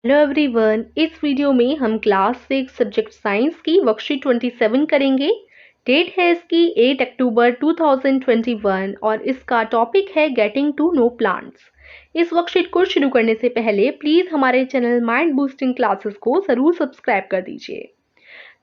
Hello everyone, इस video में हम क्लास 6 सब्जेक्ट साइंस की वर्कशीट 27 करेंगे। डेट है इसकी 8 अक्टूबर 2021 और इसका टॉपिक है गेटिंग टू नो प्लांट्स। इस वर्कशीट को शुरू करने से पहले प्लीज़ हमारे चैनल माइंड बूस्टिंग क्लासेस को ज़रूर सब्सक्राइब कर दीजिए।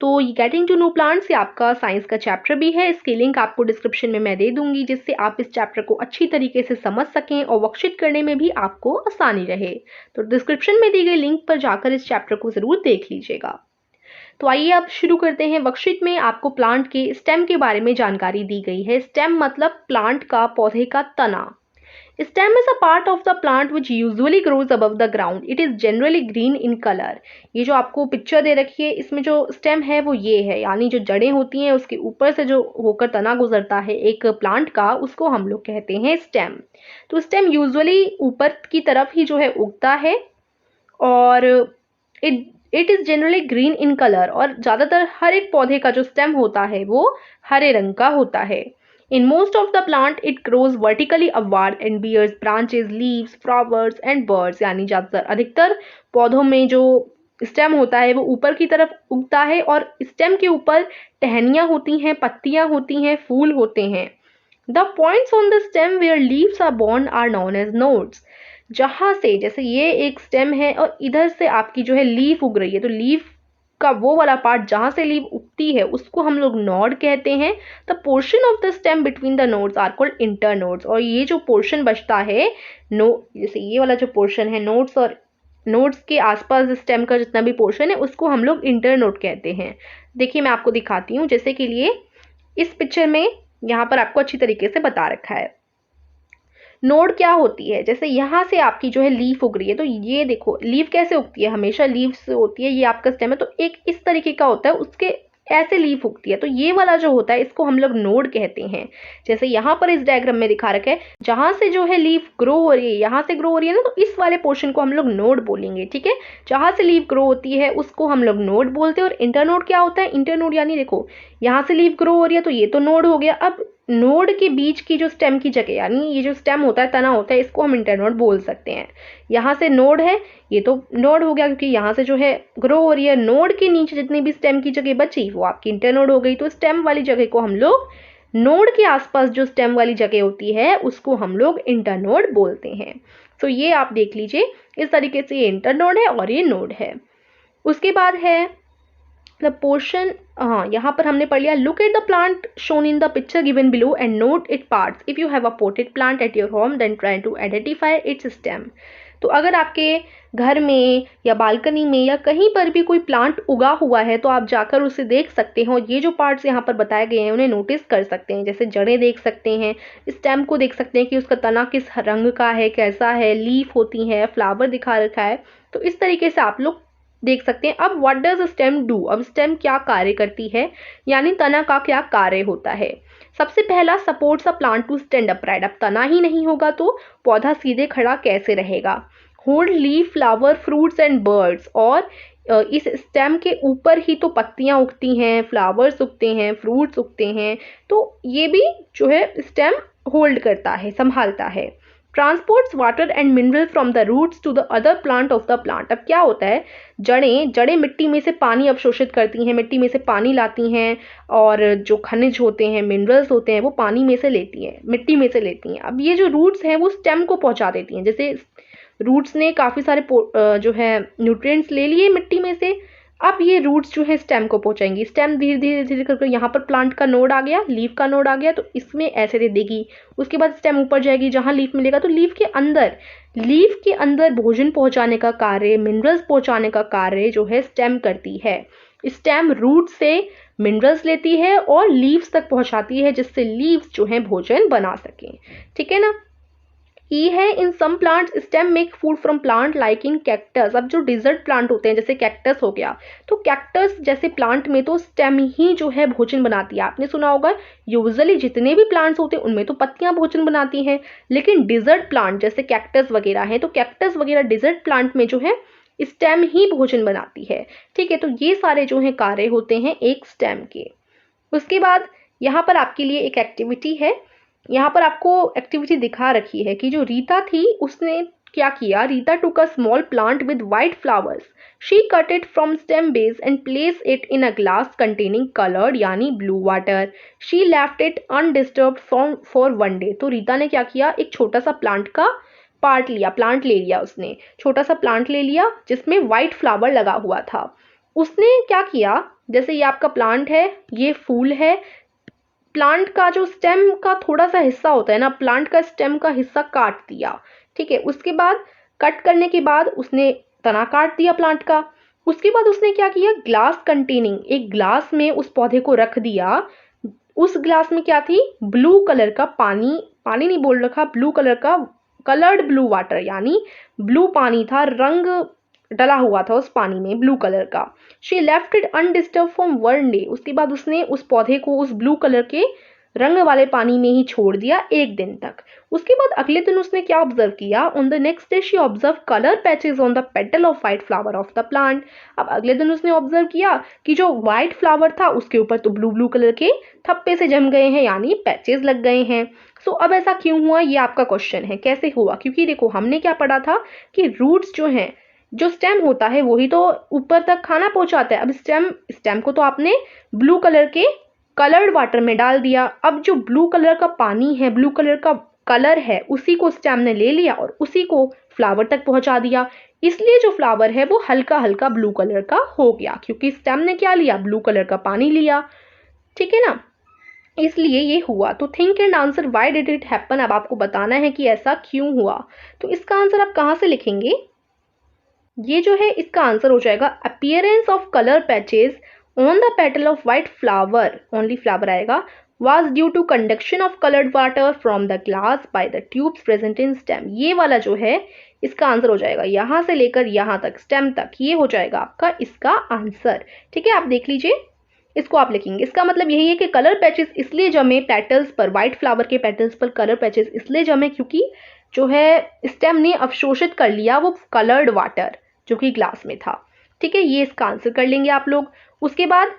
तो ये गेटिंग टू नो प्लांट्स ये आपका साइंस का चैप्टर भी है। इसकी लिंक आपको डिस्क्रिप्शन में मैं दे दूंगी, जिससे आप इस चैप्टर को अच्छी तरीके से समझ सकें और वर्कशीट करने में भी आपको आसानी रहे। तो डिस्क्रिप्शन में दी गई लिंक पर जाकर इस चैप्टर को ज़रूर देख लीजिएगा। तो आइए अब शुरू करते हैं। वर्कशीट में आपको प्लांट के स्टेम के बारे में जानकारी दी गई है। स्टेम मतलब प्लांट का, पौधे का तना। Stem is a part of the plant which usually grows above the ground. It is generally green in color. ये जो आपको पिक्चर दे रखी है, इसमें जो स्टेम है वो ये है, यानी जो जड़ें होती हैं उसके ऊपर से जो होकर तना गुजरता है एक प्लांट का, उसको हम लोग कहते हैं स्टेम। तो स्टेम यूजुअली ऊपर की तरफ ही जो है उगता है और it is generally green in colour, और ज़्यादातर हर एक पौधे का जो स्टेम होता है वो हरे रंग का होता है। In most of the plant, it grows vertically upward and bears branches, leaves, flowers and buds. यानी ज़्यादातर अधिकतर पौधों में जो स्टेम होता है वो ऊपर की तरफ उगता है और स्टेम के ऊपर टहनियाँ होती हैं, पत्तियाँ होती हैं, फूल होते हैं। The points on the stem where leaves are born are known as nodes. जहाँ से, जैसे ये एक स्टेम है और इधर से आपकी जो है लीफ उग रही है, तो लीफ का वो वाला पार्ट जहाँ से लीफ उगती है उसको हम लोग नोड कहते हैं। The portion of the stem between the nodes are called internodes. और ये जो पोर्शन बचता है जैसे ये वाला जो पोर्शन है नोड्स और नोड्स के आसपास स्टेम का जितना भी पोर्शन है उसको हम लोग इंटरनोड कहते हैं। देखिए मैं आपको दिखाती हूँ, जैसे के लिए इस पिक्चर में यहाँ पर आपको अच्छी तरीके से बता रखा है। नोड क्या होती है, जैसे यहाँ से आपकी जो है लीफ उग रही है, तो ये देखो लीफ कैसे उगती है, हमेशा लीफ से होती है। ये आपका स्टेम है तो एक इस तरीके का होता है, उसके ऐसे लीफ उगती है, तो ये वाला जो होता है इसको हम लोग नोड कहते हैं। जैसे यहाँ पर इस डायग्राम में दिखा रखा है, जहाँ से जो है लीफ ग्रो हो रही है, यहाँ से ग्रो हो रही है ना, तो इस वाले पोर्शन को हम लोग नोड बोलेंगे। ठीक है, जहाँ से लीफ ग्रो होती है उसको हम लोग नोड बोलते हैं। और इंटरनोड क्या होता है, इंटरनोड यानी देखो यहाँ से लीफ ग्रो हो रही है तो ये तो नोड हो गया। अब नोड के बीच की जो स्टेम की जगह, यानी ये जो स्टेम होता है, तना होता है, इसको हम इंटरनोड बोल सकते हैं। यहाँ से नोड है, ये तो नोड हो गया क्योंकि यहाँ से जो है ग्रो हो रही है। नोड के नीचे जितनी भी स्टेम की जगह बची वो आपकी इंटरनोड हो गई। तो स्टेम वाली जगह को हम लोग, नोड के आसपास जो स्टेम वाली जगह होती है उसको हम लोग इंटरनोड बोलते हैं। तो ये आप देख लीजिए, इस तरीके से ये इंटरनोड है और ये नोड है। उसके बाद है द पोर्शन, हाँ यहाँ पर हमने पढ़ लिया। Look at the plant shown in the picture given below and note it parts. If you have a potted plant at your home then try to identify its stem. तो अगर आपके घर में या बालकनी में या कहीं पर भी कोई प्लांट उगा हुआ है तो आप जाकर उसे देख सकते हैं और ये जो पार्ट्स यहाँ पर बताए गए हैं उन्हें नोटिस कर सकते हैं। जैसे जड़ें देख सकते हैं, स्टेम को देख सकते हैं कि उसका तना किस रंग का है, कैसा है, लीफ होती है, फ्लावर दिखा रखा है। तो इस तरीके से आप लोग देख सकते हैं। अब व्हाट डज स्टेम डू, अब स्टेम क्या कार्य करती है, यानी तना का क्या कार्य होता है। सबसे पहला, supports a plant to stand upright. अब तना ही नहीं होगा तो पौधा सीधे खड़ा कैसे रहेगा। Hold leaf, flower, fruits and birds. और इस स्टेम के ऊपर ही तो पत्तियां उगती हैं, फ्लावर्स उगते हैं, फ्रूट्स उगते हैं, तो ये भी जो है स्टेम होल्ड करता है, संभालता है। Transports water and mineral from the roots to the other plant of the plant. अब क्या होता है, जड़ें जड़ें मिट्टी में से पानी अवशोषित करती हैं, मिट्टी में से पानी लाती हैं, और जो खनिज होते हैं, मिनरल्स होते हैं, वो पानी में से लेती हैं, मिट्टी में से लेती हैं। अब ये जो रूट्स हैं वो स्टेम को पहुंचा देती हैं। जैसे रूट्स ने काफ़ी सारे जो है न्यूट्रिएंट्स ले लिए मिट्टी में से, अब ये रूट्स जो है स्टेम को पहुंचाएंगी। स्टेम धीरे धीरे धीरे करके यहाँ पर प्लांट का नोड आ गया, लीफ का नोड आ गया, तो इसमें ऐसे दे देगी। उसके बाद स्टेम ऊपर जाएगी, जहाँ लीफ मिलेगा तो लीफ के अंदर भोजन पहुंचाने का कार्य, मिनरल्स पहुंचाने का कार्य जो है स्टेम करती है। स्टेम रूट से मिनरल्स लेती है और लीव्स तक पहुंचाती है, जिससे लीव्स जो है भोजन बना सकें। ठीक है ना। ई है, in some plants stem make food from plant like in cactus. अब जो डिजर्ट प्लांट होते हैं जैसे कैक्टस हो गया, तो कैक्टस जैसे प्लांट में तो स्टेम ही जो है भोजन बनाती है। आपने सुना होगा यूजुअली जितने भी प्लांट्स होते हैं उनमें तो पत्तियां भोजन बनाती हैं, लेकिन डिजर्ट प्लांट जैसे कैक्टस वगैरह है, तो कैक्टस वगैरह डिजर्ट प्लांट में जो है स्टेम ही भोजन बनाती है। ठीक है, तो ये सारे जो है कार्य होते हैं एक स्टेम के। उसके बाद यहाँ पर आपके लिए एक एक्टिविटी है। यहाँ पर आपको एक्टिविटी दिखा रखी है कि जो रीता थी उसने क्या किया, Rita took a small plant with white flowers, she cut it from stem base and place it in a glass containing coloured यानी blue water, she left it undisturbed for one day. तो रीता ने क्या किया, एक छोटा सा प्लांट का plant ले लिया, उसने छोटा सा प्लांट ले लिया जिसमें वाइट फ्लावर लगा हुआ था। उसने क्या किया, जैसे ये आपका प्लांट है, ये फूल है, प्लांट का जो स्टेम का थोड़ा सा हिस्सा होता है ना, प्लांट का स्टेम का हिस्सा काट दिया, ठीक है। उसके बाद कट करने के बाद उसने तना काट दिया प्लांट का। उसके बाद उसने क्या किया, ग्लास कंटेनिंग, एक ग्लास में उस पौधे को रख दिया। उस ग्लास में क्या थी, ब्लू कलर का पानी, पानी नहीं बोल रखा, ब्लू कलर का कलर्ड ब्लू वाटर, यानी ब्लू पानी था, रंग डला हुआ था उस पानी में ब्लू कलर का। She left it undisturbed from one day, उसके बाद उसने उस पौधे को उस ब्लू कलर के रंग वाले पानी में ही छोड़ दिया एक दिन तक। उसके बाद अगले दिन उसने क्या ऑब्जर्व किया, on the next day she observe colour patches on the petal of white flower of the plant. अब अगले दिन उसने ऑब्जर्व किया कि जो व्हाइट फ्लावर था उसके ऊपर तो ब्लू ब्लू कलर के थप्पे से जम गए हैं, यानी पैचेस लग गए हैं। सो अब ऐसा क्यों हुआ, ये आपका क्वेश्चन है, कैसे हुआ, क्योंकि देखो हमने क्या पढ़ा था कि रूट्स जो हैं, जो स्टेम होता है वही तो ऊपर तक खाना पहुंचाता है। अब स्टेम को तो आपने ब्लू कलर के कलर्ड वाटर में डाल दिया। अब जो ब्लू कलर का पानी है, ब्लू कलर का कलर है, उसी को स्टेम ने ले लिया और उसी को फ्लावर तक पहुंचा दिया। इसलिए जो फ्लावर है वो हल्का हल्का ब्लू कलर का हो गया, क्योंकि स्टेम ने क्या लिया, ब्लू कलर का पानी लिया, ठीक है ना, इसलिए ये हुआ। तो think and answer why did it happen, अब आपको बताना है कि ऐसा क्यों हुआ। तो इसका आंसर आप कहाँ से लिखेंगे, ये जो है इसका आंसर हो जाएगा appearance of colour patches on the petal of white flower, only flower आएगा, was due to conduction of colored water from the glass by the tubes present in stem। ये वाला जो है इसका आंसर हो जाएगा, यहाँ से लेकर यहाँ तक स्टेम तक, ये हो जाएगा आपका इसका आंसर, ठीक है। आप देख लीजिए, इसको आप लिखेंगे। इसका मतलब यही है कि कलर पैचेस इसलिए जमे पेटल्स पर, व्हाइट फ्लावर के पेटल्स पर कलर पैचेस इसलिए जमे क्योंकि जो है स्टेम ने अवशोषित कर लिया वो कलर्ड वाटर जो कि ग्लास में था, ठीक है। ये इसका आंसर कर लेंगे आप लोग। उसके बाद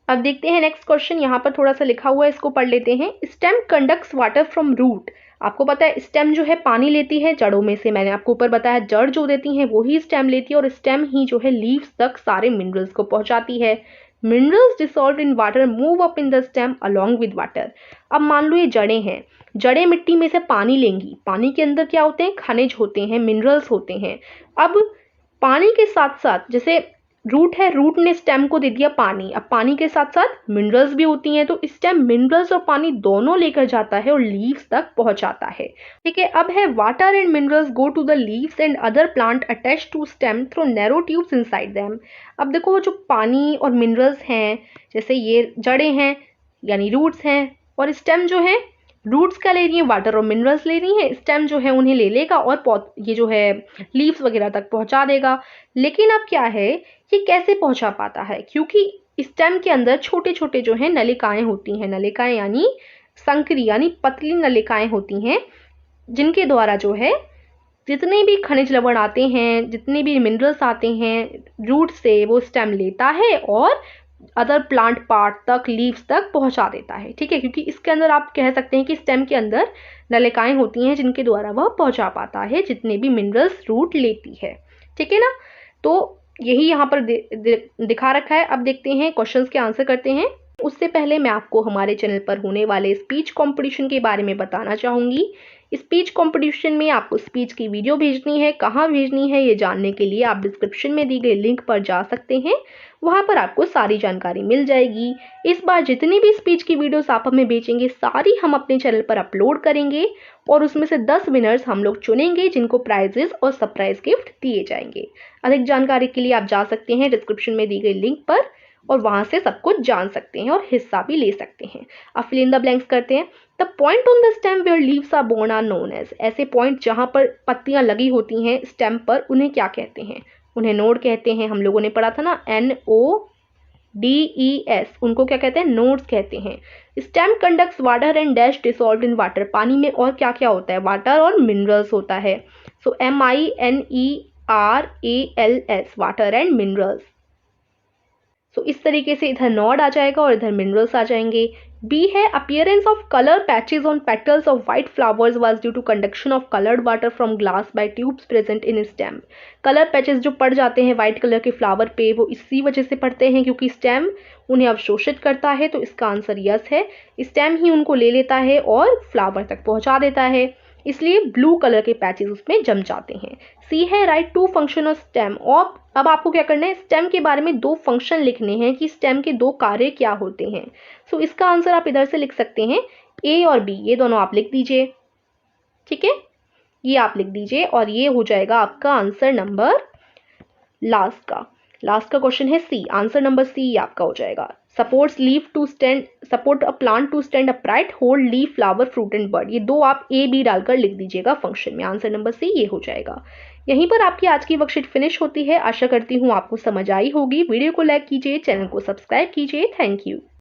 अब देखते हैं नेक्स्ट क्वेश्चन, यहाँ पर थोड़ा सा लिखा हुआ है, इसको पढ़ लेते हैं। Stem conducts water from root, आपको पता है स्टेम जो है पानी लेती है जड़ों में से, मैंने आपको ऊपर बताया जड़ जो देती हैं वो ही स्टेम लेती है, और स्टेम ही जो है लीव्स तक सारे मिनरल्स को पहुंचाती है। Minerals dissolve in water move up in the stem along with water. अब मान लो ये जड़ें हैं, जड़ें मिट्टी में से पानी लेंगी, पानी के अंदर क्या होते हैं, खनिज होते हैं, मिनरल्स होते हैं। अब पानी के साथ साथ, जैसे रूट है, रूट ने स्टेम को दे दिया पानी, अब पानी के साथ साथ मिनरल्स भी होती हैं, तो स्टेम मिनरल्स और पानी दोनों लेकर जाता है और लीव्स तक पहुंचाता है, ठीक है। अब है water and minerals go to the leaves and other plant attach to stem through narrow tubes inside them. अब देखो वो जो पानी और मिनरल्स हैं, जैसे ये जड़ें हैं यानी रूट्स हैं, और स्टेम जो है, रूट्स क्या ले रही हैं, वाटर और मिनरल्स ले रही हैं, स्टेम जो है उन्हें ले लेगा और ये जो है लीव्स वगैरह तक पहुंचा देगा। लेकिन अब क्या है, ये कैसे पहुंचा पाता है, क्योंकि स्टेम के अंदर छोटे छोटे जो है नलिकाएं होती हैं, नलिकाएं यानी संकरी यानी पतली नलिकाएं होती हैं, जिनके द्वारा जो है जितने भी खनिज लवण आते हैं, जितने भी मिनरल्स आते हैं रूट से, वो स्टेम लेता है और अदर प्लांट पार्ट तक, लीव्स तक पहुंचा देता है, ठीक है। क्योंकि इसके अंदर आप कह सकते हैं कि स्टेम के अंदर नलिकाएं होती हैं जिनके द्वारा वह पहुंचा पाता है जितने भी मिनरल्स रूट लेती है, ठीक है ना। तो यही यहाँ पर दिखा रखा है। अब देखते हैं क्वेश्चंस के आंसर करते हैं। उससे पहले मैं आपको हमारे चैनल पर होने वाले स्पीच कंपटीशन के बारे में बताना चाहूँगी। स्पीच कंपटीशन में आपको स्पीच की वीडियो भेजनी है, कहाँ भेजनी है ये जानने के लिए आप डिस्क्रिप्शन में दी गई लिंक पर जा सकते हैं, वहाँ पर आपको सारी जानकारी मिल जाएगी। इस बार जितनी भी स्पीच की वीडियोस आप हमें भेजेंगे सारी हम अपने चैनल पर अपलोड करेंगे और उसमें से 10 विनर्स हम लोग चुनेंगे जिनको प्राइजेस और सरप्राइज गिफ्ट दिए जाएंगे। अधिक जानकारी के लिए आप जा सकते हैं डिस्क्रिप्शन में दी गई लिंक पर और वहां से सब कुछ जान सकते हैं और हिस्सा भी ले सकते हैं। अब फिल इन द ब्लैंक्स करते हैं। The point on the stem where leaves are born are known as, ऐसे पॉइंट जहां पर पत्तियां लगी होती हैं स्टेम पर, उन्हें क्या कहते हैं, उन्हें नोड कहते हैं। हम लोगों ने पढ़ा था ना NODES, उनको क्या कहते हैं, नोड्स कहते हैं। Stem conducts water and dash dissolved in water, पानी में और क्या क्या होता है, वाटर और मिनरल्स होता है। सो MINERALS, वाटर एंड मिनरल्स। सो इस तरीके से इधर नॉड आ जाएगा और इधर मिनरल्स आ जाएंगे। बी है appearance of colour patches on petals of white flowers was due to conduction of coloured water from glass by tubes present in stem. Colour patches जो पड़ जाते हैं वाइट कलर के फ्लावर पे वो इसी वजह से पड़ते हैं क्योंकि स्टेम उन्हें अवशोषित करता है। तो इसका आंसर यस है, स्टेम ही उनको ले लेता है और फ्लावर तक पहुंचा देता है, इसलिए ब्लू कलर के पैचेस उसमें जम जाते हैं। सी है right to function of stem. और अब आपको क्या करना है, स्टेम के बारे में दो फंक्शन लिखने हैं कि स्टेम के दो कार्य क्या होते हैं। सो इसका आंसर आप इधर से लिख सकते हैं, ए और बी ये दोनों आप लिख दीजिए, ठीक है, ये आप लिख दीजिए और ये हो जाएगा आपका आंसर नंबर लास्ट का क्वेश्चन है सी, आंसर नंबर सी आपका हो जाएगा। Support a plant to stand upright, hold leaf flower fruit and bird, ये दो आप ए बी डालकर लिख दीजिएगा फंक्शन में, आंसर नंबर सी ये हो जाएगा। यहीं पर आपकी आज की वर्कशीट फिनिश होती है। आशा करती हूँ आपको समझ आई होगी। वीडियो को लाइक कीजिए, चैनल को सब्सक्राइब कीजिए। Thank you.